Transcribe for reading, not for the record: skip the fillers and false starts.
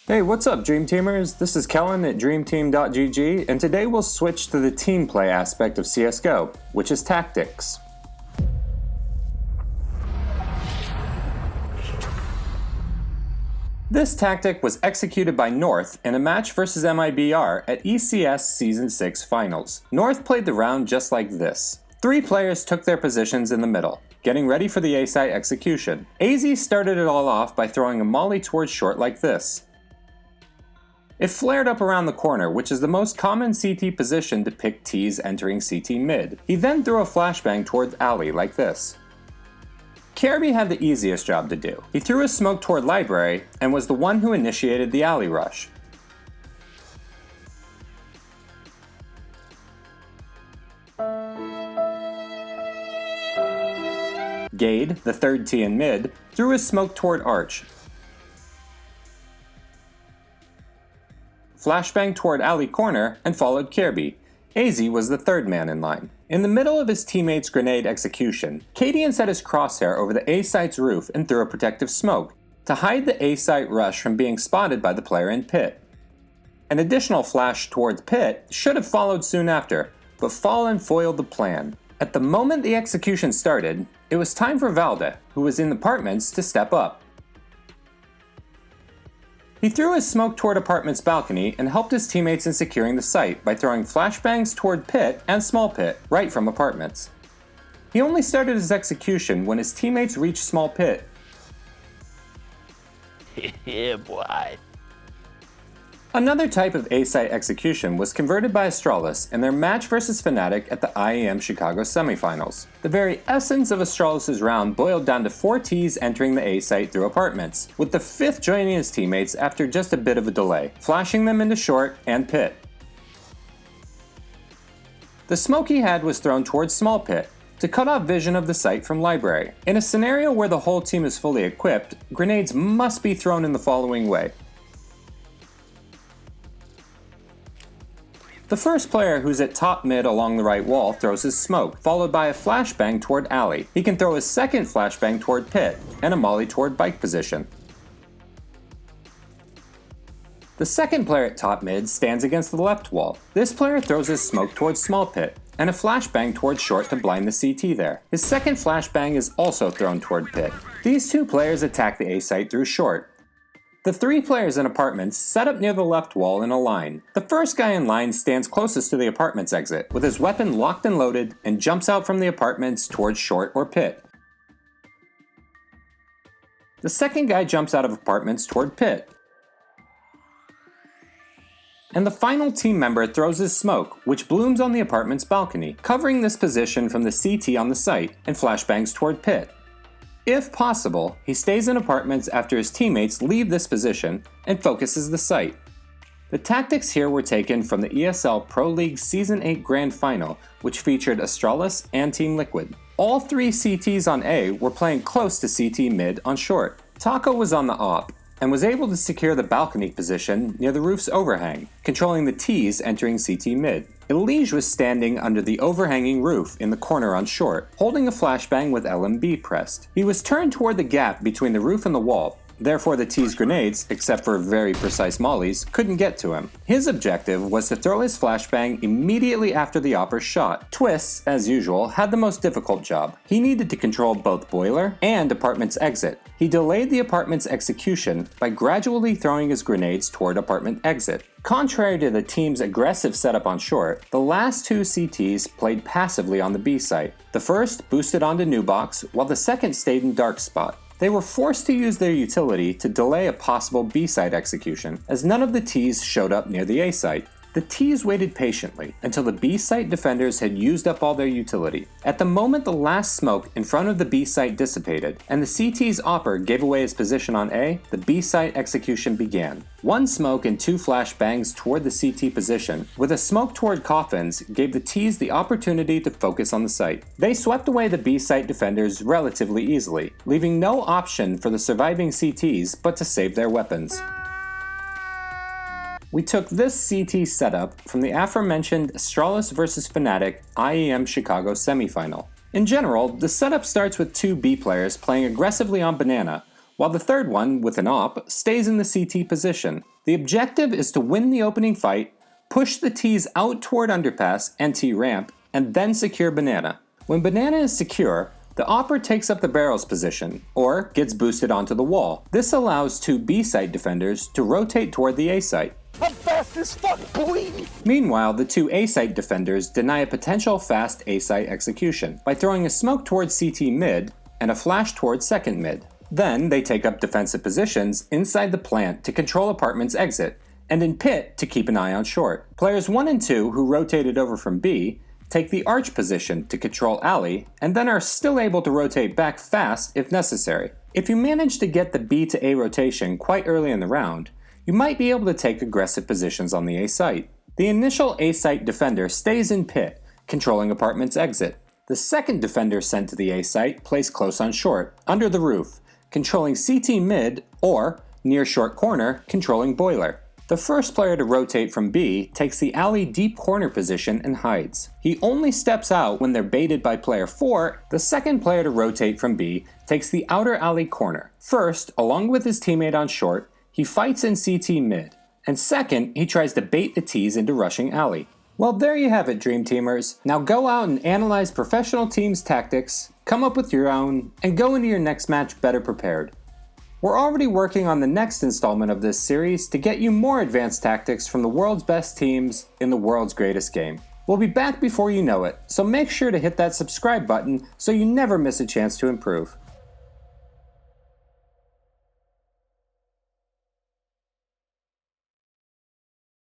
Hey, what's up, Dream Teamers? This is Kellen at dreamteam.gg, and today we'll switch to the team play aspect of CSGO, which is tactics. This tactic was executed by North in a match versus MIBR at ECS Season 6 Finals. North played the round just like this. 3 players took their positions in the middle, getting ready for the A-site execution. AZ started it all off by throwing a molly towards short like this. It flared up around the corner, which is the most common CT position to pick Ts entering CT mid. He then threw a flashbang towards alley like this. Kirby had the easiest job to do. He threw his smoke toward library and was the one who initiated the alley rush. Gade, the third T in mid, threw his smoke toward arch. Flashbang toward alley corner, and followed Kirby. AZ was the third man in line. In the middle of his teammate's grenade execution, Cadian set his crosshair over the A-site's roof and threw a protective smoke to hide the A-site rush from being spotted by the player in pit. An additional flash towards pit should have followed soon after, but Fallen foiled the plan. At the moment the execution started, it was time for Valde, who was in the apartments, to step up. He threw his smoke toward apartment's balcony and helped his teammates in securing the site by throwing flashbangs toward pit and small pit right from apartments. He only started his execution when his teammates reached small pit. Yeah, boy. Another type of A-site execution was converted by Astralis in their match versus Fnatic at the IEM Chicago semifinals. The very essence of Astralis' round boiled down to 4 Ts entering the A-site through apartments, with the 5th joining his teammates after just a bit of a delay, flashing them into short and pit. The smoke he had was thrown towards small pit, to cut off vision of the site from library. In a scenario where the whole team is fully equipped, grenades must be thrown in the following way. The first player who's at top mid along the right wall throws his smoke, followed by a flashbang toward alley. He can throw his second flashbang toward pit, and a molly toward bike position. The second player at top mid stands against the left wall. This player throws his smoke towards small pit, and a flashbang towards short to blind the CT there. His second flashbang is also thrown toward pit. These 2 players attack the A-site through short. The 3 players in apartments set up near the left wall in a line. The first guy in line stands closest to the apartments exit, with his weapon locked and loaded, and jumps out from the apartments towards short or pit. The second guy jumps out of apartments toward pit. And the final team member throws his smoke, which blooms on the apartment's balcony, covering this position from the CT on the site, and flashbangs toward pit. If possible, he stays in apartments after his teammates leave this position and focuses the site. The tactics here were taken from the ESL Pro League Season 8 Grand Final, which featured Astralis and Team Liquid. All 3 CTs on A were playing close to CT mid on short. Taco was on the op, and was able to secure the balcony position near the roof's overhang, controlling the Ts entering CT mid. Elige was standing under the overhanging roof in the corner on short, holding a flashbang with LMB pressed. He was turned toward the gap between the roof and the wall, therefore the T's grenades, except for very precise mollies, couldn't get to him. His objective was to throw his flashbang immediately after the opper's shot. Twists, as usual, had the most difficult job. He needed to control both boiler and apartment's exit. He delayed the apartment's execution by gradually throwing his grenades toward apartment exit. Contrary to the team's aggressive setup on short, the last 2 CTs played passively on the B site. The first boosted onto new box, while the second stayed in dark spot. They were forced to use their utility to delay a possible B-site execution, as none of the Ts showed up near the A-site. The Ts waited patiently until the B-site defenders had used up all their utility. At the moment the last smoke in front of the B-site dissipated, and the CT's opper gave away his position on A, the B-site execution began. 1 smoke and 2 flashbangs toward the CT position, with a smoke toward coffins, gave the Ts the opportunity to focus on the site. They swept away the B-site defenders relatively easily, leaving no option for the surviving CTs but to save their weapons. We took this CT setup from the aforementioned Astralis vs Fnatic IEM Chicago semifinal. In general, the setup starts with 2 B players playing aggressively on banana, while the third one, with an AWP, stays in the CT position. The objective is to win the opening fight, push the Ts out toward underpass and T ramp, and then secure banana. When banana is secure, the AWPer takes up the barrel's position, or gets boosted onto the wall. This allows two B site defenders to rotate toward the A site. I'm fast as fuck, boy! Meanwhile, the two A site defenders deny a potential fast A site execution by throwing a smoke towards CT mid and a flash towards second mid. Then they take up defensive positions inside the plant to control apartment's exit, and in pit to keep an eye on short. Players 1 and 2 who rotated over from B take the arch position to control alley, and then are still able to rotate back fast if necessary. If you manage to get the B to A rotation quite early in the round, you might be able to take aggressive positions on the A site. The initial A site defender stays in pit, controlling apartment's exit. The second defender sent to the A site plays close on short, under the roof, controlling CT mid, or near short corner, controlling boiler. The first player to rotate from B takes the alley deep corner position and hides. He only steps out when they're baited by player 4. The second player to rotate from B takes the outer alley corner. First, along with his teammate on short, he fights in CT mid, and second, he tries to bait the Ts into rushing alley. Well, there you have it, Dream Teamers. Now go out and analyze professional teams' tactics, come up with your own, and go into your next match better prepared. We're already working on the next installment of this series to get you more advanced tactics from the world's best teams in the world's greatest game. We'll be back before you know it, so make sure to hit that subscribe button so you never miss a chance to improve.